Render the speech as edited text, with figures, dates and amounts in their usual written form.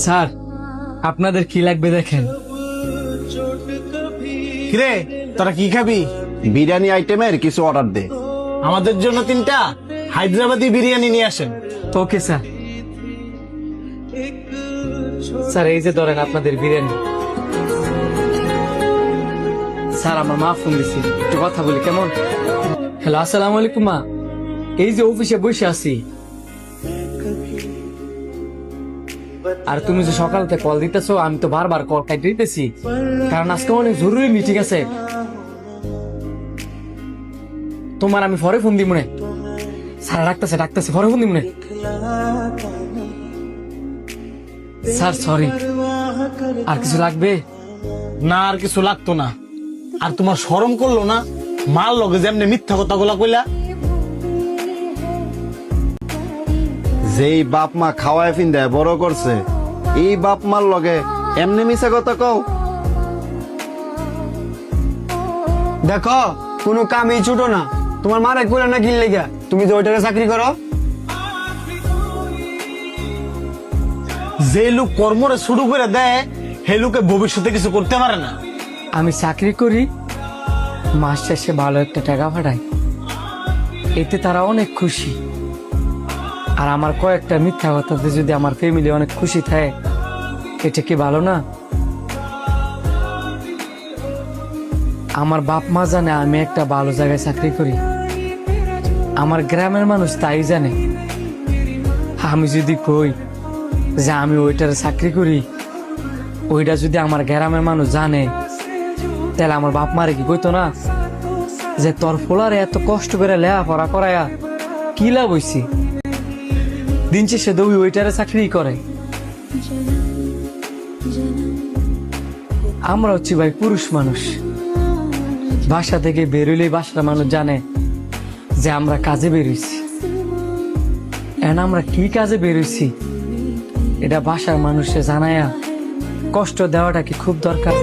Sir আপনাদের কি লাগবে দেখেন। কিরে তোরা কি খাবি? বিরিয়ানি আইটেমের কিছু অর্ডার দে। আমাদের জন্য 3টা হায়দ্রাবাদি বিরিয়ানি নিয়ে আসেন। Okay sir. স্যার এই যে ধরেন আপনাদের বিরিয়ানি। স্যার আমার মা ফোন দিছি, একটু কথা বলি কেমন? হ্যালো, আসসালামু আলাইকুম মা। এই যে অফিসে বসে আছি, আর তুমি যে সকাল থেকে কল দিতেছো, আমি তো বারবার কল কাটিয়ে দিতেছি, কারণ আজকে অনেক জরুরি মিটিং আছে। তোমার আমি পরে ফোন দিব মনে। স্যার ডাকতেছে পরে ফোন দিব মনে। স্যার সরি, আর কিছু লাগবে? না আর কিছু লাগতো না। আর তোমার শরম করলো না মার লগে যেমনি মিথ্যা কথা গুলা কইলা? যেই বাপ মা খাওয়ায় ফিন্দায় বড় করছে, এই বাপ মার লগে এমনি মিশা কথা কও? দেখো কোনো কামই ছোট না, তোমার মার এক বলে না কিল লেগা তুমি যে ওইটারে চাকরি করো। যে লোক কর্মরে শুরু করে দেয় হে লোকে ভবিষ্যতে কিছু করতে পারে না। আমি চাকরি করি, মাস শেষে ভালো একটা টাকা পাঠাই, এতে তারা অনেক খুশি। আর আমার কয়েকটা মিথ্যা কথাতে যদি আমার ফ্যামিলি অনেক খুশি থাকে, এটা কি ভালো না? আমার বাপ মা জানে আমি একটা ভালো জায়গায় চাকরি করি, আমার গ্রামের মানুষ তাই জানে। আমি যদি কই যে আমি ওইটারে চাকরি করি, ওইটা যদি আমার গ্রামের মানুষ জানে, তাহলে আমার বাপ মারে কি কইতো না যে তোর ফোলারে এত কষ্ট করে লেখাপড়া করায়া কি লাভ হইছি? দিন শেষে দৌড়ি ওইটারে চাকরি করে। আমরা হচ্ছি ভাই পুরুষ মানুষ, বাসা থেকে বেরোলেই বাসার মানুষ জানে যে আমরা কাজে বেরোইছি। এখন আমরা কি কাজে বেরোইছি এটা বাসার মানুষে জানায়া কষ্ট দেওয়াটা কি খুব দরকার?